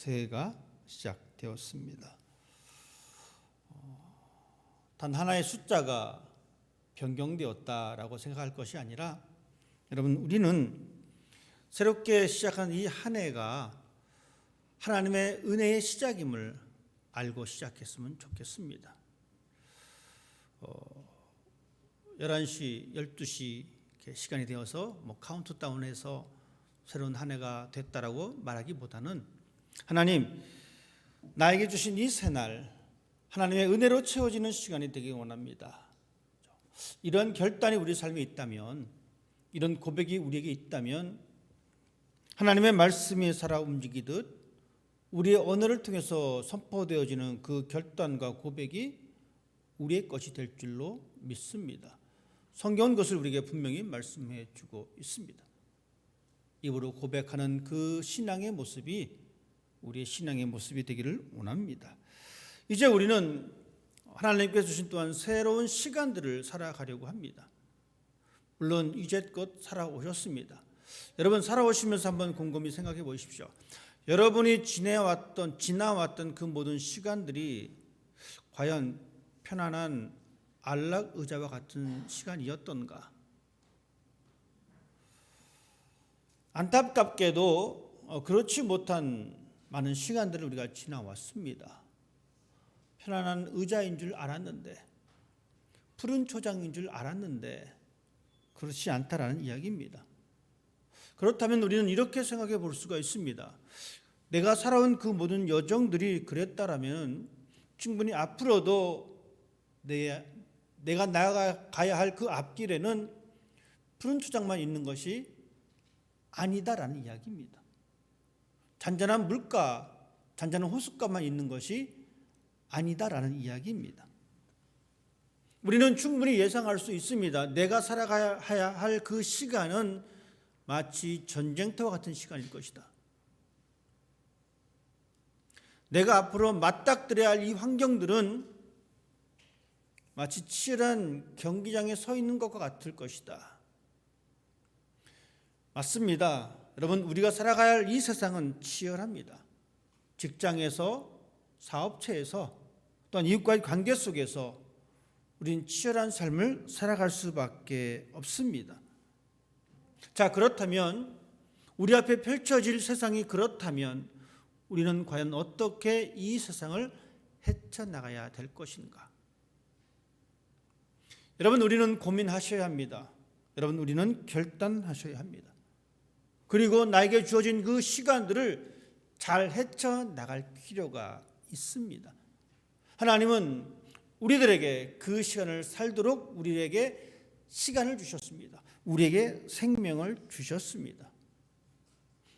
새해가 시작되었습니다. 단 하나의 숫자가 변경되었다라고 생각할 것이 아니라 여러분, 우리는 새롭게 시작한 이 한 해가 하나님의 은혜의 시작임을 알고 시작했으면 좋겠습니다. 11시, 12시 이렇게 시간이 되어서 카운트다운해서 새로운 한 해가 됐다라고 말하기보다는 하나님, 나에게 주신 이 새날 하나님의 은혜로 채워지는 시간이 되길 원합니다. 이런 결단이 우리 삶에 있다면, 이런 고백이 우리에게 있다면 하나님의 말씀이 살아 움직이듯 우리의 언어를 통해서 선포되어지는 그 결단과 고백이 우리의 것이 될 줄로 믿습니다. 성경은 그것을 우리에게 분명히 말씀해 주고 있습니다. 입으로 고백하는 그 신앙의 모습이 우리의 신앙의 모습이 되기를 원합니다. 이제 우리는 하나님께서 주신 또한 새로운 시간들을 살아가려고 합니다. 물론 이제껏 살아오셨습니다. 여러분, 살아오시면서 한번 곰곰이 생각해 보십시오. 여러분이 지나왔던 그 모든 시간들이 과연 편안한 안락 의자와 같은 시간이었던가? 안타깝게도 그렇지 못한 많은 시간들을 우리가 지나왔습니다. 편안한 의자인 줄 알았는데, 푸른 초장인 줄 알았는데 그렇지 않다라는 이야기입니다. 그렇다면 우리는 이렇게 생각해 볼 수가 있습니다. 내가 살아온 그 모든 여정들이 그랬다라면 충분히 앞으로도 내가 나아가야 할 그 앞길에는 푸른 초장만 있는 것이 아니다라는 이야기입니다. 잔잔한 물가, 잔잔한 호숫가만 있는 것이 아니다라는 이야기입니다. 우리는 충분히 예상할 수 있습니다. 내가 살아가야 할 그 시간은 마치 전쟁터와 같은 시간일 것이다. 내가 앞으로 맞닥뜨려야 할 이 환경들은 마치 치열한 경기장에 서 있는 것과 같을 것이다. 맞습니다. 여러분, 우리가 살아가야 할 이 세상은 치열합니다. 직장에서, 사업체에서, 또한 이웃과의 관계 속에서 우리는 치열한 삶을 살아갈 수밖에 없습니다. 자, 그렇다면 우리 앞에 펼쳐질 세상이 그렇다면 우리는 과연 어떻게 이 세상을 헤쳐나가야 될 것인가? 여러분, 우리는 고민하셔야 합니다. 여러분, 우리는 결단하셔야 합니다. 그리고 나에게 주어진 그 시간들을 잘 헤쳐나갈 필요가 있습니다. 하나님은 우리들에게 그 시간을 살도록 우리에게 시간을 주셨습니다. 우리에게 생명을 주셨습니다.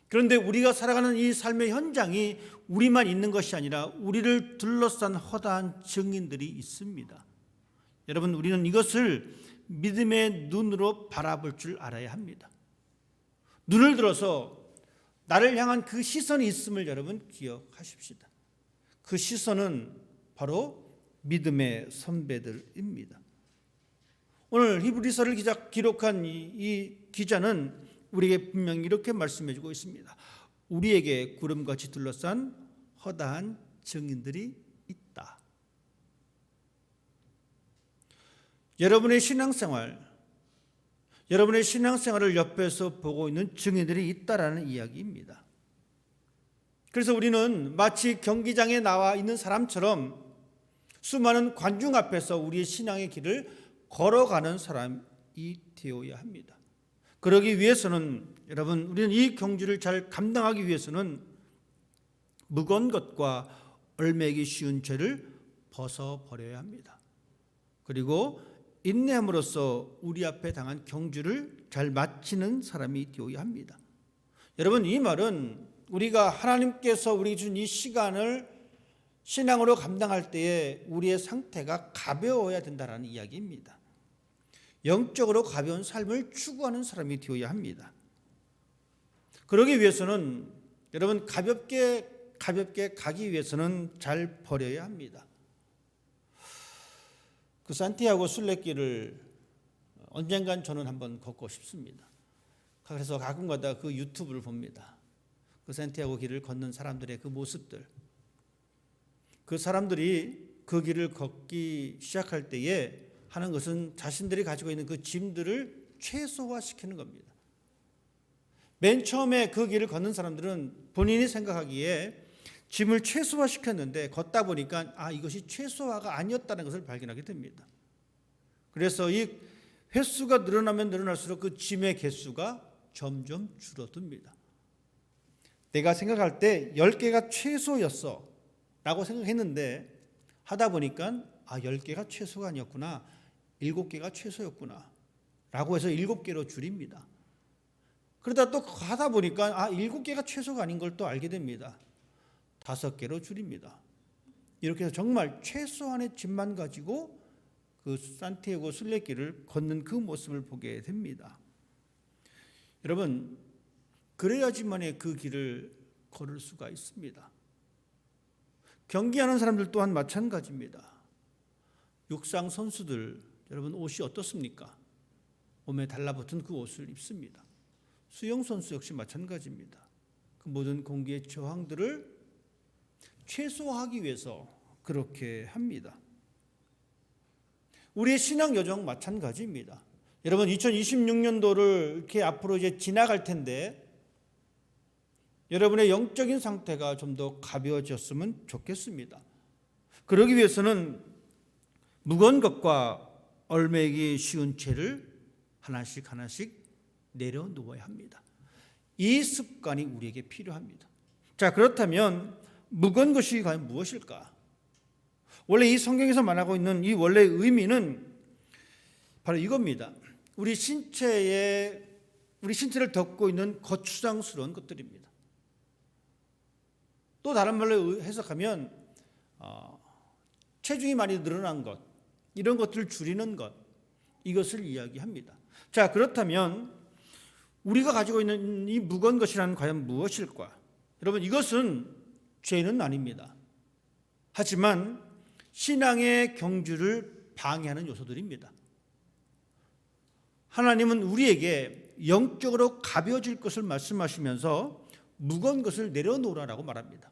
그런데 우리가 살아가는 이 삶의 현장이 우리만 있는 것이 아니라 우리를 둘러싼 허다한 증인들이 있습니다. 여러분, 우리는 이것을 믿음의 눈으로 바라볼 줄 알아야 합니다. 눈을 들어서 나를 향한 그 시선이 있음을 여러분 기억하십시다. 그 시선은 바로 믿음의 선배들입니다. 오늘 히브리서를 기록한 이 기자는 우리에게 분명히 이렇게 말씀해주고 있습니다. 우리에게 구름같이 둘러싼 허다한 증인들이 있다. 여러분의 신앙생활을 옆에서 보고 있는 증인들이 있다라는 이야기입니다. 그래서 우리는 마치 경기장에 나와 있는 사람처럼 수많은 관중 앞에서 우리의 신앙의 길을 걸어가는 사람이 되어야 합니다. 그러기 위해서는 여러분, 우리는 이 경주를 잘 감당하기 위해서는 무거운 것과 얼매기 쉬운 죄를 벗어버려야 합니다. 그리고 인내함으로써 우리 앞에 당한 경주를 잘 마치는 사람이 되어야 합니다. 여러분, 이 말은 우리가 하나님께서 우리에게 준 이 시간을 신앙으로 감당할 때에 우리의 상태가 가벼워야 된다는 이야기입니다. 영적으로 가벼운 삶을 추구하는 사람이 되어야 합니다. 그러기 위해서는 여러분, 가볍게 가기 위해서는 잘 버려야 합니다. 그 산티아고 순례길을 언젠간 저는 한번 걷고 싶습니다. 그래서 가끔가다 그 유튜브를 봅니다. 그 산티아고 길을 걷는 사람들의 그 모습들, 그 사람들이 그 길을 걷기 시작할 때에 하는 것은 자신들이 가지고 있는 그 짐들을 최소화시키는 겁니다. 맨 처음에 그 길을 걷는 사람들은 본인이 생각하기에 짐을 최소화시켰는데 걷다 보니까 이것이 최소화가 아니었다는 것을 발견하게 됩니다. 그래서 이 횟수가 늘어나면 늘어날수록 그 짐의 개수가 점점 줄어듭니다. 내가 생각할 때 10개가 최소였어 라고 생각했는데 하다 보니까 10개가 최소가 아니었구나, 7개가 최소였구나 라고 해서 7개로 줄입니다. 그러다 또 하다 보니까 7개가 최소가 아닌 걸 또 알게 됩니다. 5개로 줄입니다. 이렇게 해서 정말 최소한의 짐만 가지고 그 산티아고 순례길을 걷는 그 모습을 보게 됩니다. 여러분, 그래야지만이 그 길을 걸을 수가 있습니다. 경기하는 사람들 또한 마찬가지입니다. 육상 선수들, 여러분 옷이 어떻습니까? 몸에 달라붙은 그 옷을 입습니다. 수영 선수 역시 마찬가지입니다. 그 모든 공기의 저항들을 최소화하기 위해서 그렇게 합니다. 우리의 신앙 여정 마찬가지입니다. 여러분 2026년도를 이렇게 앞으로 이제 지나갈 텐데 여러분의 영적인 상태가 좀 더 가벼워졌으면 좋겠습니다. 그러기 위해서는 무거운 것과 얼매기 쉬운 죄를 하나씩 내려놓아야 합니다. 이 습관이 우리에게 필요합니다. 자, 그렇다면 무거운 것이 과연 무엇일까? 원래 이 성경에서 말하고 있는 이 원래의 의미는 바로 이겁니다. 우리 신체를 덮고 있는 거추장스러운 것들입니다. 또 다른 말로 해석하면 체중이 많이 늘어난 것, 이런 것들을 줄이는 것, 이것을 이야기합니다. 자, 그렇다면 우리가 가지고 있는 이 무거운 것이란 과연 무엇일까? 여러분, 이것은 죄는 아닙니다. 하지만 신앙의 경주를 방해하는 요소들입니다. 하나님은 우리에게 영적으로 가벼워질 것을 말씀하시면서 무거운 것을 내려놓으라고 말합니다.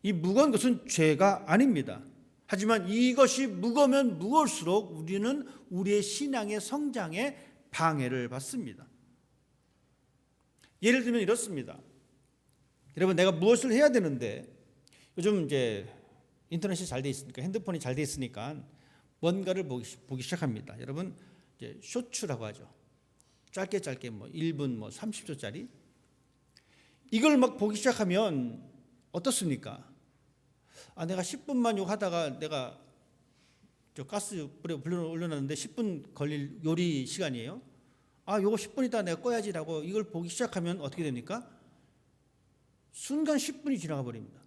이 무거운 것은 죄가 아닙니다. 하지만 이것이 무거우면 무거울수록 우리는 우리의 신앙의 성장에 방해를 받습니다. 예를 들면 이렇습니다. 여러분, 내가 무엇을 해야 되는데 요즘 이제 인터넷이 잘 돼 있으니까, 핸드폰이 잘 돼 있으니까 뭔가를 보기 시작합니다. 여러분, 이제 쇼츠라고 하죠. 짧게 1분 30초짜리 이걸 막 보기 시작하면 어떻습니까? 내가 10분만 요거 하다가 내가 저 가스 불에 올려놨는데 10분 걸릴 요리 시간이에요. 요거 10분 있다 내가 꺼야지라고 이걸 보기 시작하면 어떻게 됩니까? 순간 10분이 지나가 버립니다.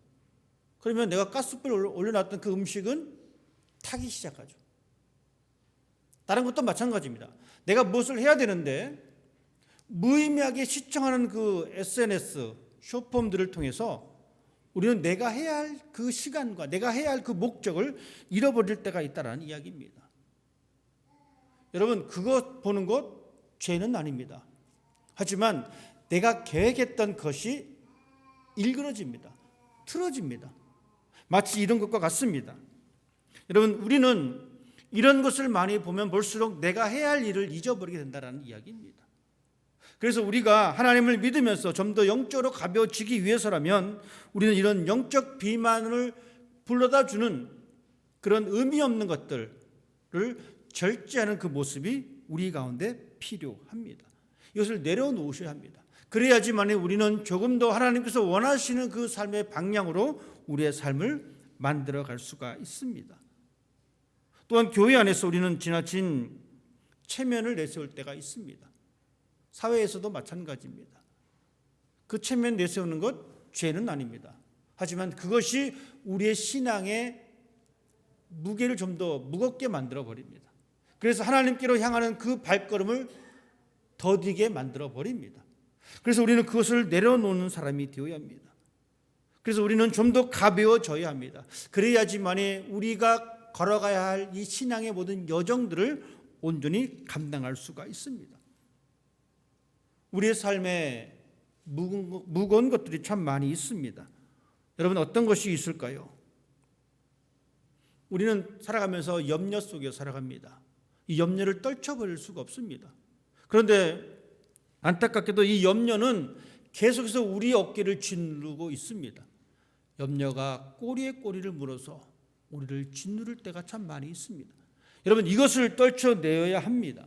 그러면 내가 가스불에 올려놨던 그 음식은 타기 시작하죠. 다른 것도 마찬가지입니다. 내가 무엇을 해야 되는데 무의미하게 시청하는 그 SNS 숏폼들을 통해서 우리는 내가 해야 할 그 시간과 내가 해야 할 그 목적을 잃어버릴 때가 있다는 이야기입니다. 여러분, 그것 보는 것 죄는 아닙니다. 하지만 내가 계획했던 것이 일그러집니다. 틀어집니다. 마치 이런 것과 같습니다. 여러분, 우리는 이런 것을 많이 보면 볼수록 내가 해야 할 일을 잊어버리게 된다는 이야기입니다. 그래서 우리가 하나님을 믿으면서 좀 더 영적으로 가벼워지기 위해서라면 우리는 이런 영적 비만을 불러다 주는 그런 의미 없는 것들을 절제하는 그 모습이 우리 가운데 필요합니다. 이것을 내려놓으셔야 합니다. 그래야지만 우리는 조금 더 하나님께서 원하시는 그 삶의 방향으로 우리의 삶을 만들어 갈 수가 있습니다. 또한 교회 안에서 우리는 지나친 체면을 내세울 때가 있습니다. 사회에서도 마찬가지입니다. 그 체면 내세우는 것 죄는 아닙니다. 하지만 그것이 우리의 신앙의 무게를 좀 더 무겁게 만들어 버립니다. 그래서 하나님께로 향하는 그 발걸음을 더디게 만들어 버립니다. 그래서 우리는 그것을 내려놓는 사람이 되어야 합니다. 그래서 우리는 좀 더 가벼워져야 합니다. 그래야지만이 우리가 걸어가야 할 이 신앙의 모든 여정들을 온전히 감당할 수가 있습니다. 우리의 삶에 무거운 것들이 참 많이 있습니다. 여러분 어떤 것이 있을까요? 우리는 살아가면서 염려 속에 살아갑니다. 이 염려를 떨쳐버릴 수가 없습니다. 그런데 안타깝게도 이 염려는 계속해서 우리 어깨를 짓누르고 있습니다. 염려가 꼬리에 꼬리를 물어서 우리를 짓누를 때가 참 많이 있습니다. 여러분 이것을 떨쳐내어야 합니다.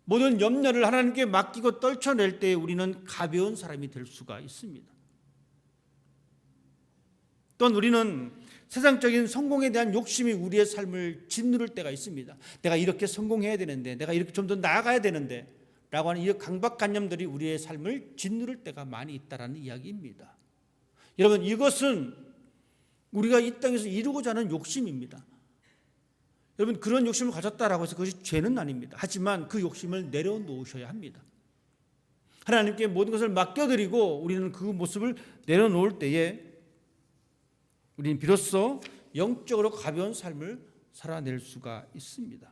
모든 염려를 하나님께 맡기고 떨쳐낼 때 우리는 가벼운 사람이 될 수가 있습니다. 또한 우리는 세상적인 성공에 대한 욕심이 우리의 삶을 짓누를 때가 있습니다. 내가 이렇게 성공해야 되는데, 내가 이렇게 좀 더 나아가야 되는데 라고 하는 이 강박관념들이 우리의 삶을 짓누를 때가 많이 있다는 이야기입니다. 여러분 이것은 우리가 이 땅에서 이루고자 하는 욕심입니다. 여러분 그런 욕심을 가졌다라고 해서 그것이 죄는 아닙니다. 하지만 그 욕심을 내려놓으셔야 합니다. 하나님께 모든 것을 맡겨드리고 우리는 그 모습을 내려놓을 때에 우리는 비로소 영적으로 가벼운 삶을 살아낼 수가 있습니다.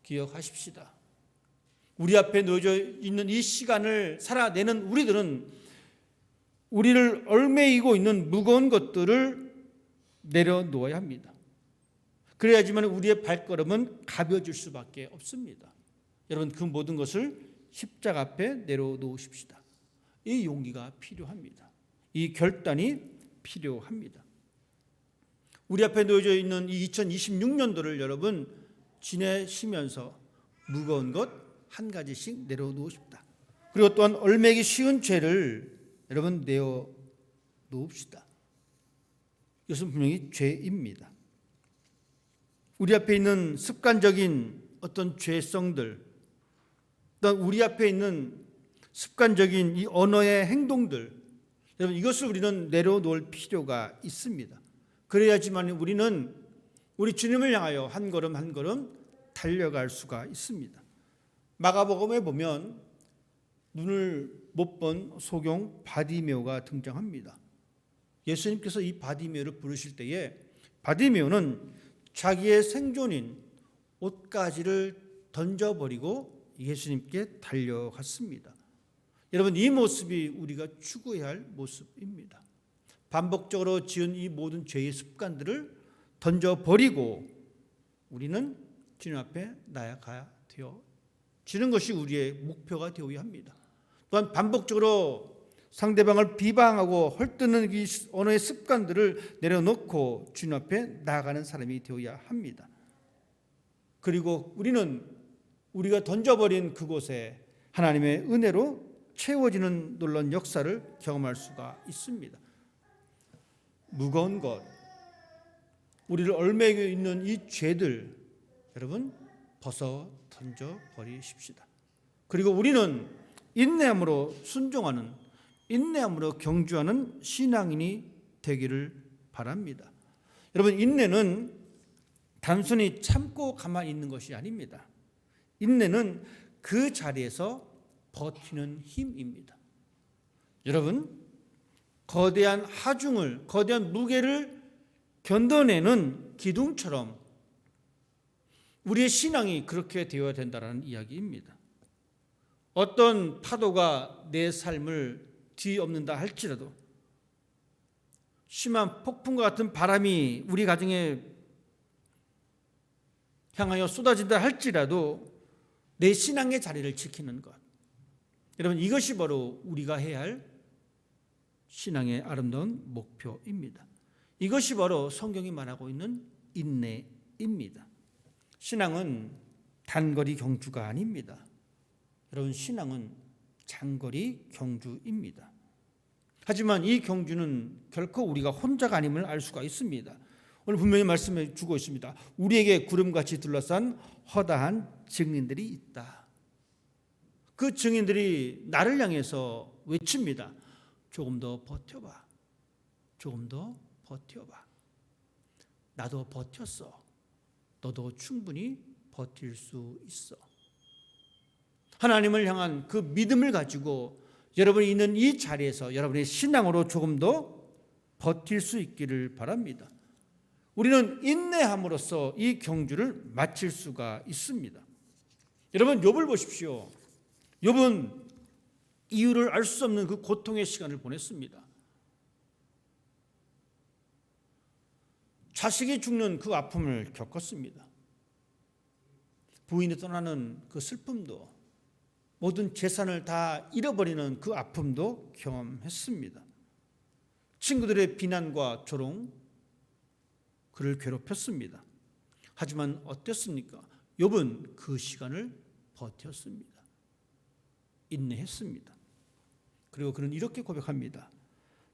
기억하십시다. 우리 앞에 놓여져 있는 이 시간을 살아내는 우리들은 우리를 얽매이고 있는 무거운 것들을 내려놓아야 합니다. 그래야지만 우리의 발걸음은 가벼워질 수밖에 없습니다. 여러분 그 모든 것을 십자가 앞에 내려놓으십시다. 이 용기가 필요합니다. 이 결단이 필요합니다. 우리 앞에 놓여져 있는 이 2026년도를 여러분 지내시면서 무거운 것 한 가지씩 내려놓으십시다. 그리고 또한 얽매기 쉬운 죄를 여러분 내어놓읍시다. 이것은 분명히 죄입니다. 우리 앞에 있는 습관적인 어떤 죄성들, 또한 우리 앞에 있는 습관적인 이 언어의 행동들, 여러분 이것을 우리는 내려놓을 필요가 있습니다. 그래야지만 우리는 우리 주님을 향하여 한 걸음 한 걸음 달려갈 수가 있습니다. 마가복음에 보면 눈을 못 본 소경 바디메오가 등장합니다. 예수님께서 이 바디메오를 부르실 때에 바디메오는 자기의 생존인 옷가지를 던져버리고 예수님께 달려갔습니다. 여러분 이 모습이 우리가 추구해야 할 모습입니다. 반복적으로 지은 이 모든 죄의 습관들을 던져버리고 우리는 주님 앞에 나아가야 되어지는 것이 우리의 목표가 되어야 합니다. 또한 반복적으로 상대방을 비방하고 헐뜯는 이 언어의 습관들을 내려놓고 주님 앞에 나아가는 사람이 되어야 합니다. 그리고 우리는 우리가 던져버린 그곳에 하나님의 은혜로 채워지는 놀라운 역사를 경험할 수가 있습니다. 무거운 것, 우리를 얽매이고 있는 이 죄들 여러분 벗어 던져버리십시다. 그리고 우리는 인내함으로 순종하는, 인내함으로 경주하는 신앙인이 되기를 바랍니다. 여러분 인내는 단순히 참고 가만히 있는 것이 아닙니다. 인내는 그 자리에서 버티는 힘입니다. 여러분 거대한 하중을, 거대한 무게를 견뎌내는 기둥처럼 우리의 신앙이 그렇게 되어야 된다는 이야기입니다. 어떤 파도가 내 삶을 뒤엎는다 할지라도, 심한 폭풍과 같은 바람이 우리 가정에 향하여 쏟아진다 할지라도 내 신앙의 자리를 지키는 것, 여러분 이것이 바로 우리가 해야 할 신앙의 아름다운 목표입니다. 이것이 바로 성경이 말하고 있는 인내입니다. 신앙은 단거리 경주가 아닙니다. 여러분 신앙은 장거리 경주입니다. 하지만 이 경주는 결코 우리가 혼자가 아님을 알 수가 있습니다. 오늘 분명히 말씀해 주고 있습니다. 우리에게 구름같이 둘러싼 허다한 증인들이 있다. 그 증인들이 나를 향해서 외칩니다. 조금 더 버텨봐. 조금 더 버텨봐. 나도 버텼어. 너도 충분히 버틸 수 있어. 하나님을 향한 그 믿음을 가지고 여러분이 있는 이 자리에서 여러분의 신앙으로 조금 더 버틸 수 있기를 바랍니다. 우리는 인내함으로써 이 경주를 마칠 수가 있습니다. 여러분 욥을 보십시오. 욥은 이유를 알 수 없는 그 고통의 시간을 보냈습니다. 자식이 죽는 그 아픔을 겪었습니다. 부인이 떠나는 그 슬픔도, 모든 재산을 다 잃어버리는 그 아픔도 경험했습니다. 친구들의 비난과 조롱, 그를 괴롭혔습니다. 하지만 어땠습니까? 욥은 그 시간을 버텼습니다. 인내했습니다. 그리고 그는 이렇게 고백합니다.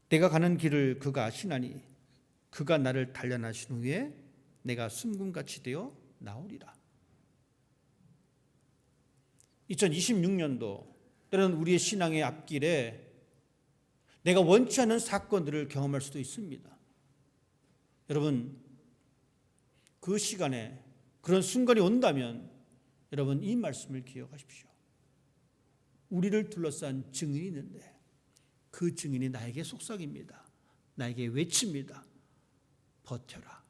내가 가는 길을 그가 아시나니 그가 나를 단련하신 후에 내가 순금같이 되어 나오리라. 2026년도 때로는 우리의 신앙의 앞길에 내가 원치 않는 사건들을 경험할 수도 있습니다. 여러분, 그 시간에 그런 순간이 온다면 여러분 이 말씀을 기억하십시오. 우리를 둘러싼 증인이 있는데 그 증인이 나에게 속삭입니다. 나에게 외칩니다. 버텨라.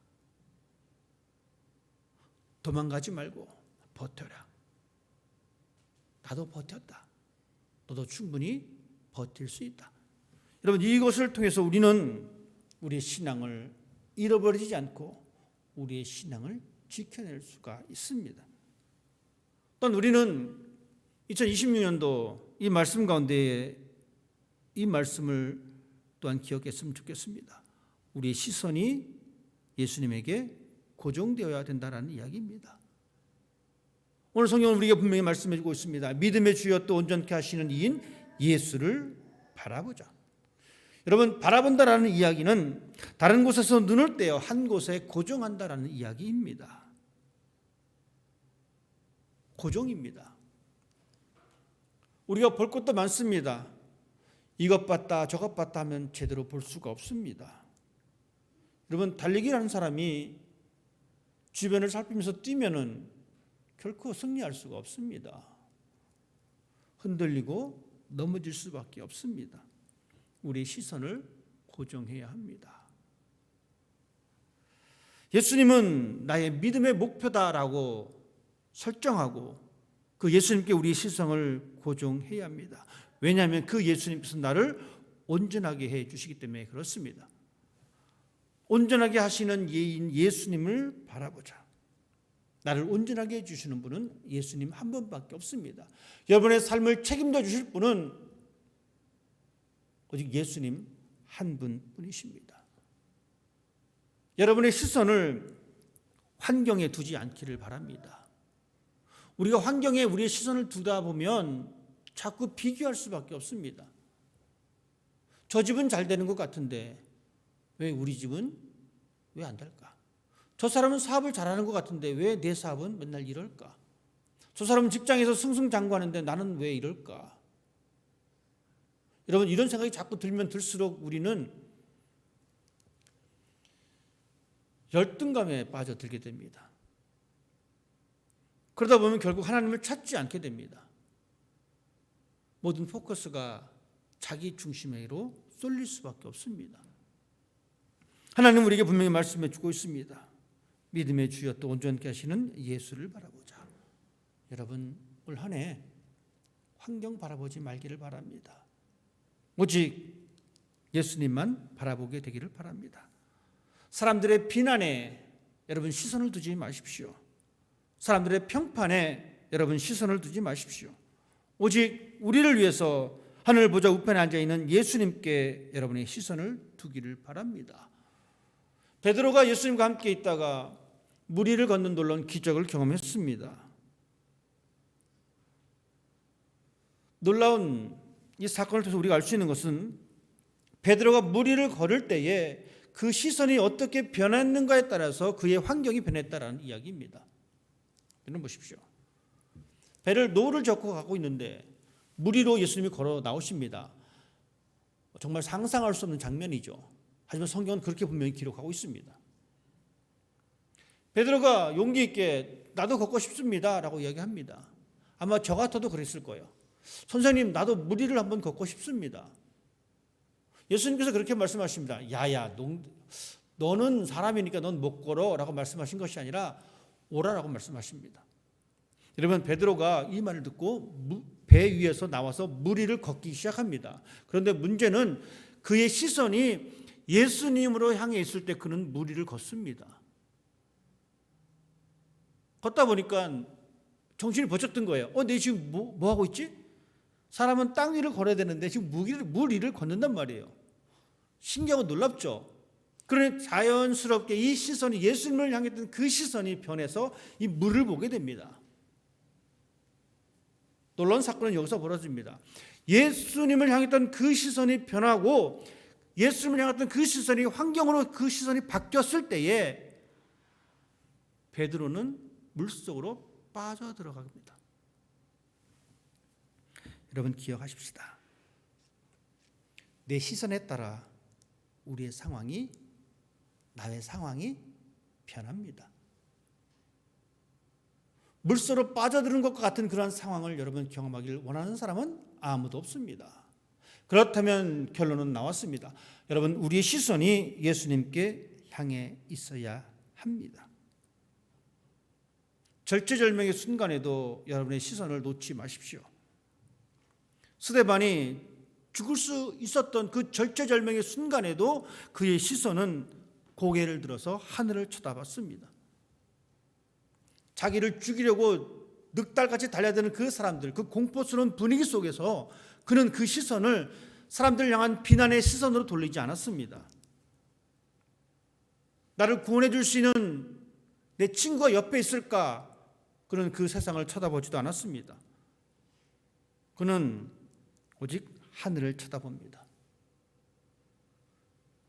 도망가지 말고 버텨라. 나도 버텼다. 너도 충분히 버틸 수 있다. 여러분, 이것을 통해서 우리는 우리의 신앙을 잃어버리지 않고 우리의 신앙을 지켜낼 수가 있습니다. 또한 우리는 2026년도 이 말씀 가운데 이 말씀을 또한 기억했으면 좋겠습니다. 우리의 시선이 예수님에게 고정되어야 된다는 이야기입니다. 오늘 성경은 우리에게 분명히 말씀해 주고 있습니다. 믿음의 주여 또 온전케 하시는 이인 예수를 바라보자. 여러분, 바라본다라는 이야기는 다른 곳에서 눈을 떼어 한 곳에 고정한다라는 이야기입니다. 고정입니다. 우리가 볼 것도 많습니다. 이것 봤다 저것 봤다 하면 제대로 볼 수가 없습니다. 여러분, 달리기를 하는 사람이 주변을 살피면서 뛰면은 결코 승리할 수가 없습니다. 흔들리고 넘어질 수밖에 없습니다. 우리의 시선을 고정해야 합니다. 예수님은 나의 믿음의 목표다라고 설정하고 그 예수님께 우리의 시선을 고정해야 합니다. 왜냐하면 그 예수님께서 나를 온전하게 해 주시기 때문에 그렇습니다. 온전하게 하시는 예인 예수님을 바라보자. 나를 온전하게 해주시는 분은 예수님 한 분밖에 없습니다. 여러분의 삶을 책임져 주실 분은 오직 예수님 한 분뿐이십니다. 여러분의 시선을 환경에 두지 않기를 바랍니다. 우리가 환경에 우리의 시선을 두다 보면 자꾸 비교할 수밖에 없습니다. 저 집은 잘 되는 것 같은데 왜 우리 집은 왜 안 될까? 저 사람은 사업을 잘하는 것 같은데 왜 내 사업은 맨날 이럴까? 저 사람은 직장에서 승승장구하는데 나는 왜 이럴까? 여러분, 이런 생각이 자꾸 들면 들수록 우리는 열등감에 빠져들게 됩니다. 그러다 보면 결국 하나님을 찾지 않게 됩니다. 모든 포커스가 자기 중심으로 쏠릴 수밖에 없습니다. 하나님은 우리에게 분명히 말씀해 주고 있습니다. 믿음의 주여 또 온전케 하시는 예수를 바라보자. 여러분, 올 한 해 환경 바라보지 말기를 바랍니다. 오직 예수님만 바라보게 되기를 바랍니다. 사람들의 비난에 여러분 시선을 두지 마십시오. 사람들의 평판에 여러분 시선을 두지 마십시오. 오직 우리를 위해서 하늘 보좌 우편에 앉아있는 예수님께 여러분의 시선을 두기를 바랍니다. 베드로가 예수님과 함께 있다가 무리를 걷는 놀라운 기적을 경험했습니다. 놀라운 이 사건을 통해서 우리가 알 수 있는 것은 베드로가 무리를 걸을 때에 그 시선이 어떻게 변했는가에 따라서 그의 환경이 변했다라는 이야기입니다. 여러분 보십시오. 배를 노를 젓고 가고 있는데 무리로 예수님이 걸어 나오십니다. 정말 상상할 수 없는 장면이죠. 하지만 성경은 그렇게 분명히 기록하고 있습니다. 베드로가 용기 있게 나도 걷고 싶습니다 라고 이야기합니다. 아마 저 같아도 그랬을 거예요. 선생님, 나도 무리를 한번 걷고 싶습니다. 예수님께서 그렇게 말씀하십니다. 야야, 너는 사람이니까 넌 못 걸어 라고 말씀하신 것이 아니라 오라라고 말씀하십니다. 여러분, 베드로가 이 말을 듣고 배 위에서 나와서 물 위를 걷기 시작합니다. 그런데 문제는 그의 시선이 예수님으로 향해 있을 때 그는 물 위를 걷습니다. 걷다 보니까 정신이 번쩍 든 거예요. 내 지금 뭐 하고 있지? 사람은 땅 위를 걸어야 되는데 지금 물 위를 걷는단 말이에요. 신기하고 놀랍죠? 그러니 자연스럽게 이 시선이 예수님을 향했던 그 시선이 변해서 이 물을 보게 됩니다. 놀라운 사건은 여기서 벌어집니다. 예수님을 향했던 그 시선이 변하고 예수님을 향했던 그 시선이 환경으로 그 시선이 바뀌었을 때에 베드로는 물속으로 빠져들어갑니다. 여러분 기억하십시다. 내 시선에 따라 우리의 상황이 나의 상황이 변합니다. 물속으로 빠져드는 것과 같은 그런 상황을 여러분 경험하기를 원하는 사람은 아무도 없습니다. 그렇다면 결론은 나왔습니다. 여러분 우리의 시선이 예수님께 향해 있어야 합니다. 절체절명의 순간에도 여러분의 시선을 놓지 마십시오. 스데반이 죽을 수 있었던 그 절체절명의 순간에도 그의 시선은 고개를 들어서 하늘을 쳐다봤습니다. 자기를 죽이려고 늑달같이 달려드는 그 사람들, 그 공포스러운 분위기 속에서 그는 그 시선을 사람들 향한 비난의 시선으로 돌리지 않았습니다. 나를 구원해 줄 수 있는 내 친구가 옆에 있을까? 그는 그 세상을 쳐다보지도 않았습니다. 그는 오직 하늘을 쳐다봅니다.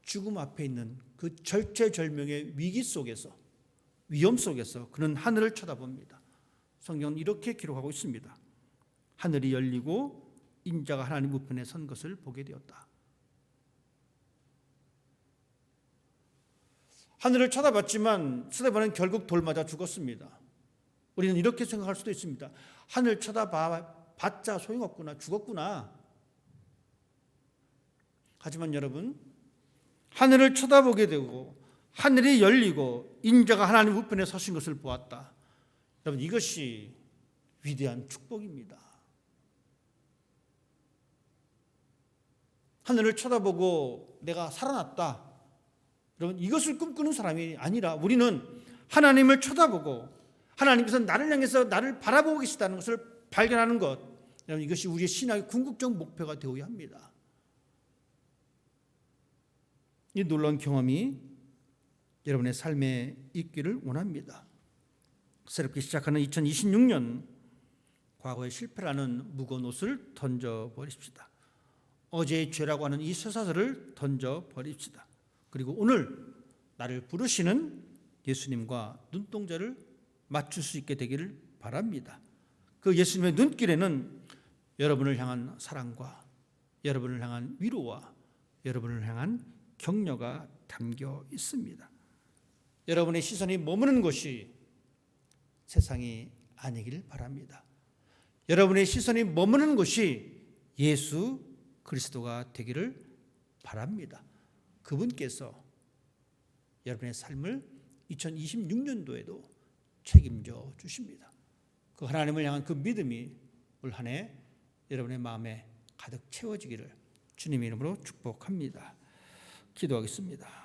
죽음 앞에 있는 그 절체절명의 위기 속에서, 위험 속에서 그는 하늘을 쳐다봅니다. 성경은 이렇게 기록하고 있습니다. 하늘이 열리고 인자가 하나님 우편에 선 것을 보게 되었다. 하늘을 쳐다봤지만 스데반은 결국 돌 맞아 죽었습니다. 우리는 이렇게 생각할 수도 있습니다. 하늘 쳐다봤자 소용없구나, 죽었구나. 하지만 여러분, 하늘을 쳐다보게 되고 하늘이 열리고 인자가 하나님 우편에 서신 것을 보았다. 여러분 이것이 위대한 축복입니다. 하늘을 쳐다보고 내가 살아났다. 여러분 이것을 꿈꾸는 사람이 아니라 우리는 하나님을 쳐다보고 하나님께서 나를 향해서 나를 바라보고 계시다는 것을 발견하는 것. 여러분 이것이 우리의 신앙의 궁극적 목표가 되어야 합니다. 이 놀라운 경험이 여러분의 삶에 있기를 원합니다. 새롭게 시작하는 2026년 과거의 실패라는 무거운 옷을 던져버립시다. 어제의 죄라고 하는 이 쇠사슬을 던져버립시다. 그리고 오늘 나를 부르시는 예수님과 눈동자를 맞출 수 있게 되기를 바랍니다. 그 예수님의 눈길에는 여러분을 향한 사랑과 여러분을 향한 위로와 여러분을 향한 격려가 담겨 있습니다. 여러분의 시선이 머무는 곳이 세상이 아니길 바랍니다. 여러분의 시선이 머무는 곳이 예수 그리스도가 되기를 바랍니다. 그분께서 여러분의 삶을 2026년도에도 책임져 주십니다. 그 하나님을 향한 그 믿음이 올 한 해 여러분의 마음에 가득 채워지기를 주님의 이름으로 축복합니다. 기도하겠습니다.